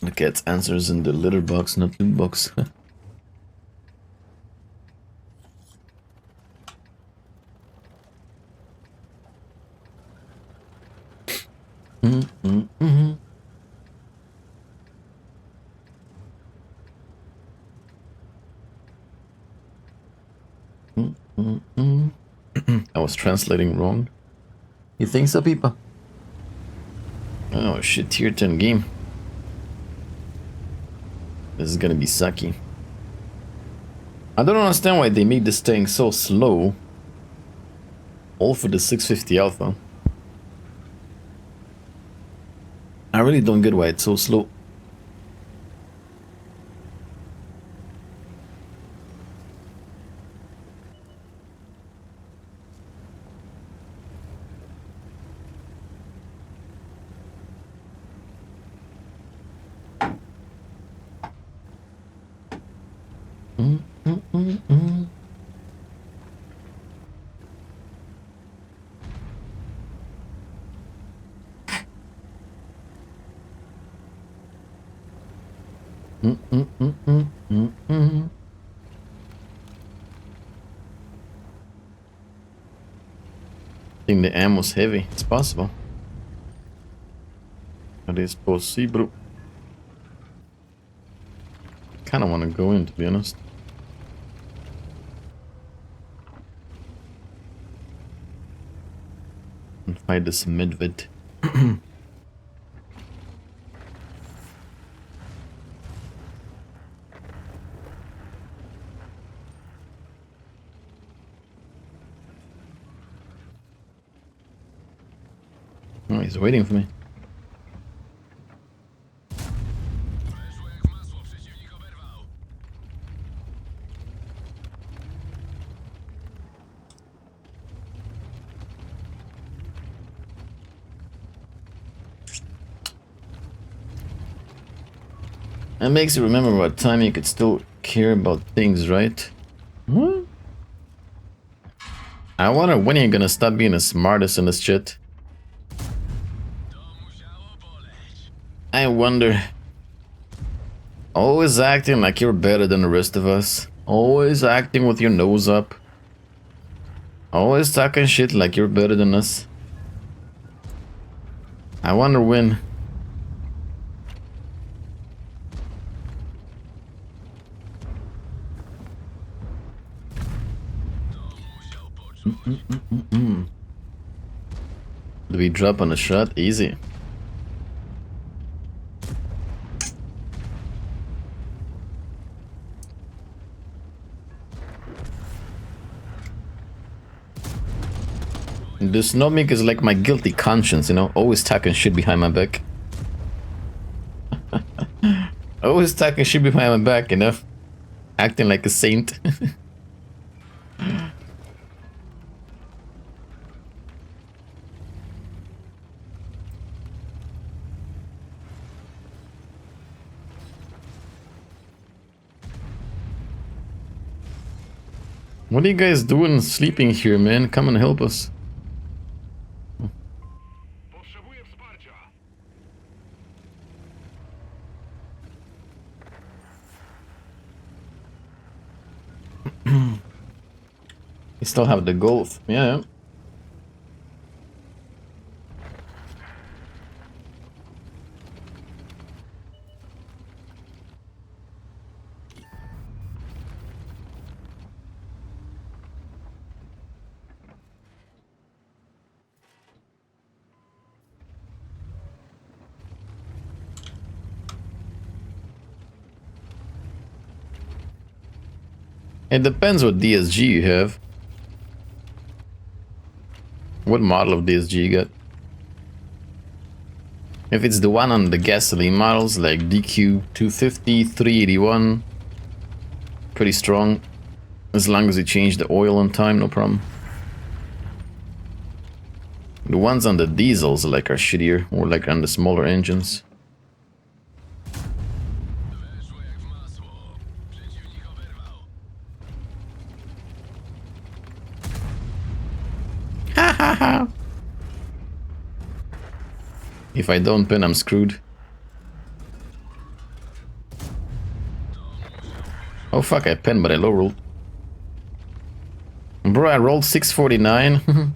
The cat's answers in the litter box, not loot box. I was translating wrong. You think so, people? Oh shit, tier 10 game. This is gonna be sucky. I don't understand why they made this thing so slow. All for the 650 alpha. I really don't get why it's so slow. I think the ammo's heavy. It's possible. It is possible. Kinda wanna go in, to be honest. And fight this midvid. Oh, he's waiting for me. It makes you remember what time you could still care about things, right? What? I wonder when you're gonna stop being the smartest in this shit. I wonder. Always acting like you're better than the rest of us. Always acting with your nose up. Always talking shit like you're better than us. I wonder when. Do we drop on a shot? Easy. The snowmink is like my guilty conscience, you know, always talking shit behind my back. Always talking shit behind my back, you know, acting like a saint. What are you guys doing sleeping here, man? Come and help us. You still have the Golf, yeah. It depends what DSG you have. What model of DSG you got? If it's the one on the gasoline models like DQ 250, 381, pretty strong. As long as you change the oil on time, no problem. The ones on the diesels like are shittier, or like on the smaller engines. If I don't pin, I'm screwed. Oh fuck, I penned, but I low rolled. Bro, I rolled 649.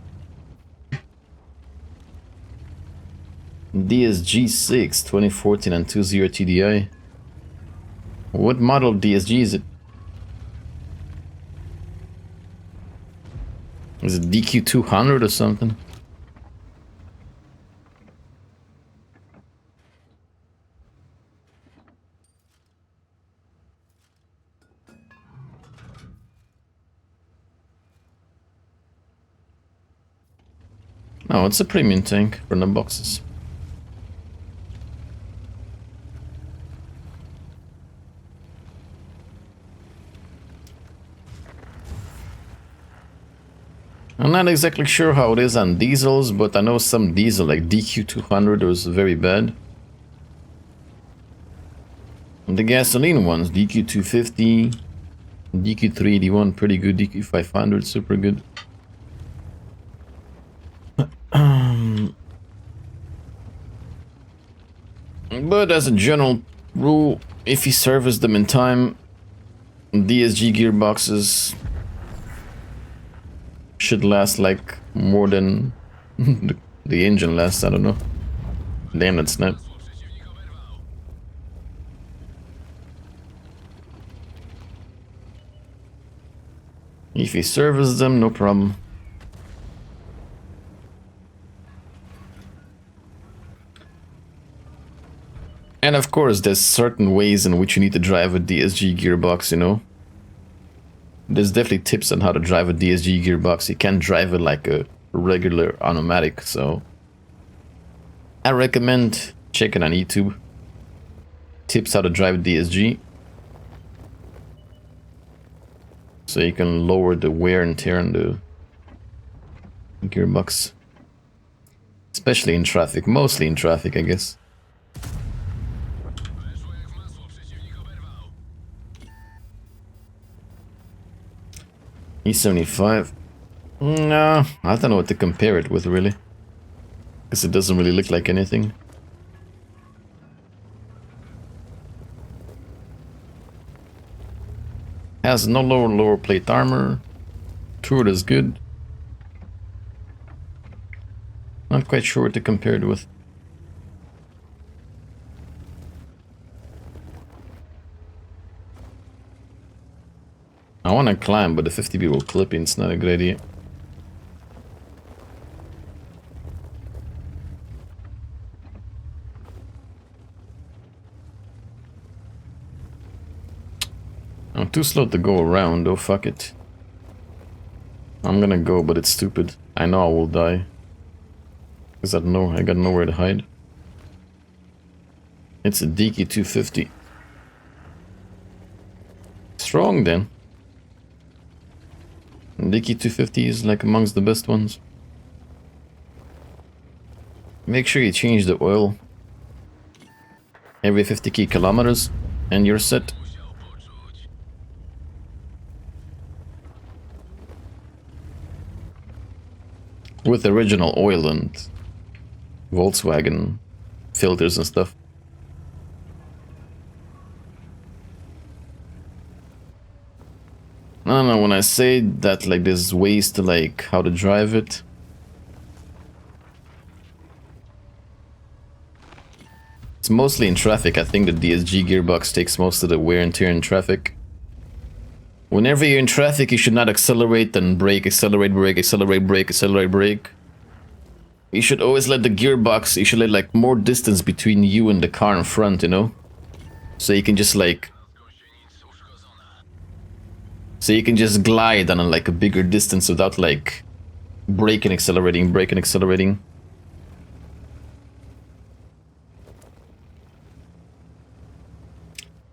DSG6 2014 and 20 TDI. What model DSG is it? Is it DQ200 or something? No, it's a premium tank from the boxes. I'm not exactly sure how it is on diesels, but I know some diesel like DQ200 was very bad. And the gasoline ones, DQ250, DQ381 pretty good, DQ500 super good. But as a general rule, if you service them in time, DSG gearboxes should last like more than the engine lasts, I don't know. Damn, that's not. If you service them, no problem. And of course, there's certain ways in which you need to drive a DSG gearbox, you know. There's definitely tips on how to drive a DSG gearbox. You can't drive it like a regular automatic, so I recommend checking on YouTube. Tips how to drive DSG. So you can lower the wear and tear on the gearbox. Especially in traffic, mostly in traffic, I guess. E75. No, I don't know what to compare it with, really. Because it doesn't really look like anything. Has no lower plate armor. Turret is good. Not quite sure what to compare it with. I want to climb, but the 50B will clip in. It's not a good idea. I'm too slow to go around, oh fuck it. I'm gonna go, but it's stupid. I know I will die. Because I got nowhere to hide. It's a DQ250. Strong then. DQ250 is like amongst the best ones. Make sure you change the oil every 50 kilometers and you're set. With original oil and Volkswagen filters and stuff. I don't know, when I say that like there's ways to like how to drive it. It's mostly in traffic. I think the DSG gearbox takes most of the wear and tear in traffic. Whenever you're in traffic, you should not accelerate and brake, accelerate, brake, accelerate, brake, accelerate, brake. You should always let the gearbox, you should let like more distance between you and the car in front, you know? So you can just like... So you can just glide on like a bigger distance without like braking, accelerating, braking, accelerating.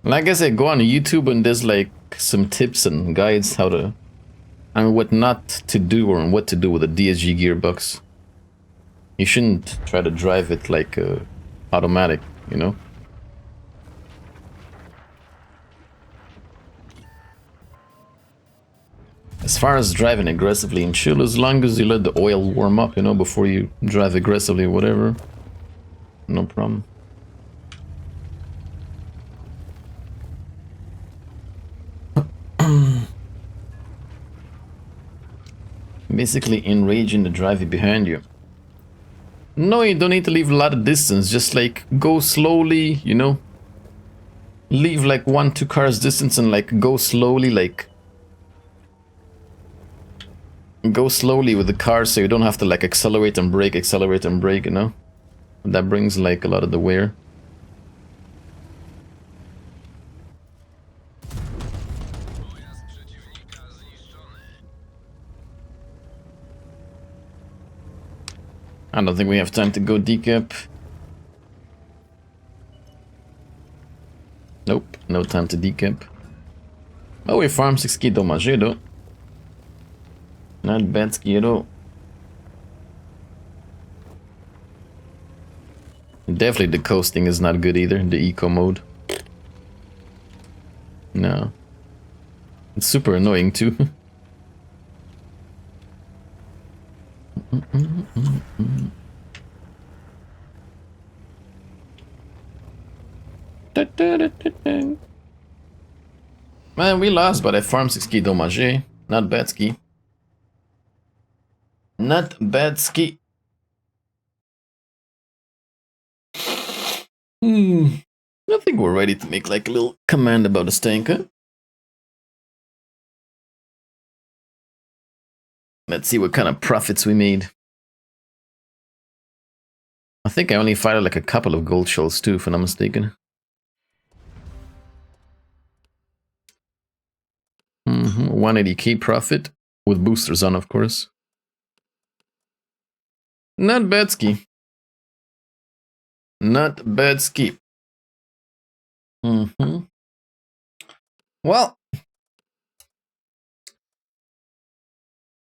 Like I said, go on YouTube and there's like some tips and guides how to... I mean, what not to do or what to do with a DSG gearbox. You shouldn't try to drive it like automatic, you know? As far as driving aggressively and chill, as long as you let the oil warm up, you know, before you drive aggressively or whatever, no problem. Basically enraging the driver behind you. No, you don't need to leave a lot of distance, just like go slowly, you know? Leave like 1-2 cars distance and like go slowly, like go slowly with the car so you don't have to like accelerate and brake, you know? And that brings like a lot of the wear. I don't think we have time to go decap. Nope, no time to decap. Oh, we farm 6 key dommagé though. Not bad ski at all. Definitely the coasting is not good either, the eco mode. No. It's super annoying too. Man, we lost, but I farmed 6 key dommagé. Not bad ski. Not bad ski. I think we're ready to make like a little command about the stanker. Let's see what kind of profits we made. I think I only fired like a couple of gold shells too, if I'm not mistaken. 180k profit with boosters on, of course. Not bad ski. Not bad ski. Well,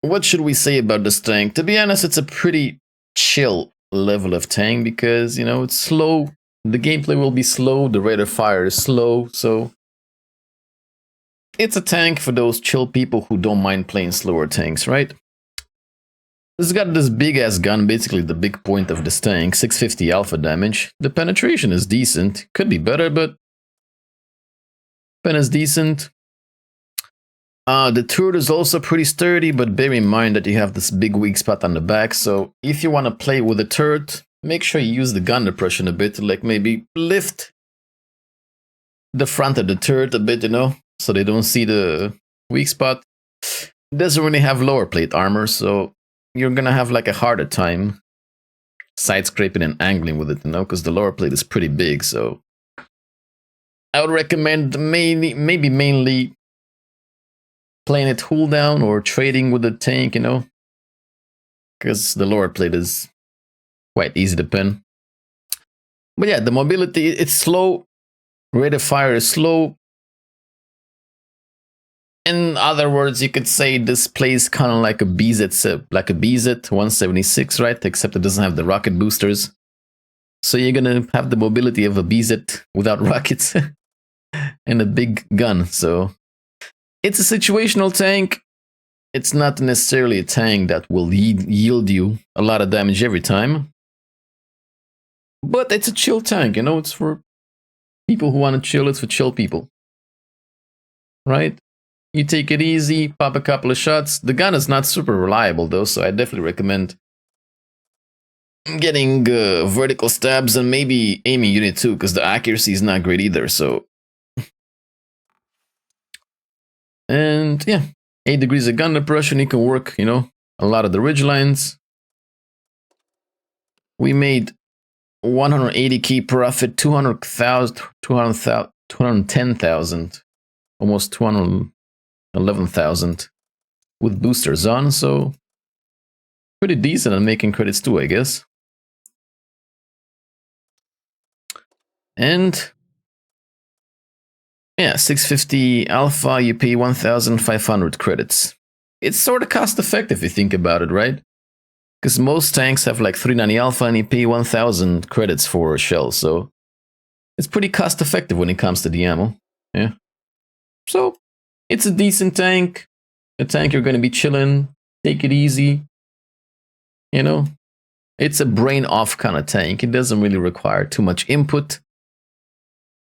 what should we say about this tank? To be honest, it's a pretty chill level of tank because, you know, it's slow. The gameplay will be slow. The rate of fire is slow. So it's a tank for those chill people who don't mind playing slower tanks, right? It's got this big ass gun, basically the big point of this tank, 650 alpha damage. The penetration is decent. Could be better, but pen is decent. The turret is also pretty sturdy, but bear in mind that you have this big weak spot on the back. So if you want to play with the turret, make sure you use the gun depression a bit to like maybe lift the front of the turret a bit, you know, so they don't see the weak spot. It doesn't really have lower plate armor, so you're gonna have like a harder time side scraping and angling with it, you know, because the lower plate is pretty big. So I would recommend maybe mainly playing it cool down or trading with the tank, you know, because the lower plate is quite easy to pin. But yeah, the mobility, it's slow. Rate of fire is slow. In other words, you could say this plays kind of like a BZ, like a BZ 176, right? Except it doesn't have the rocket boosters. So you're gonna have the mobility of a BZ without rockets and a big gun. So it's a situational tank. It's not necessarily a tank that will yield you a lot of damage every time. But it's a chill tank, you know, it's for people who want to chill, it's for chill people. Right? You take it easy, pop a couple of shots. The gun is not super reliable though, so I definitely recommend getting vertical stabs and maybe aiming unit too, because the accuracy is not great either, so. And yeah, 8 degrees of gun depression, you can work, you know, a lot of the ridge lines. We made 180k profit, 200,000, 210,000, almost 211,000 with boosters on, so pretty decent at making credits too, I guess. And yeah, 650 alpha, you pay 1,500 credits. It's sort of cost effective if you think about it, right? Because most tanks have like 390 alpha and you pay 1,000 credits for a shell, so it's pretty cost effective when it comes to the ammo. Yeah. So it's a decent tank. A tank you're going to be chilling, take it easy. You know, it's a brain off kind of tank. It doesn't really require too much input.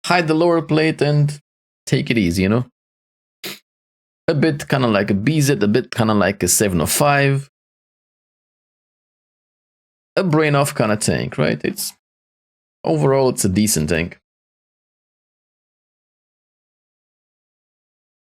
Hide the lower plate and take it easy, you know. A bit kind of like a BZ, a bit kind of like a 705. a brain off kind of tank, right? Overall it's a decent tank.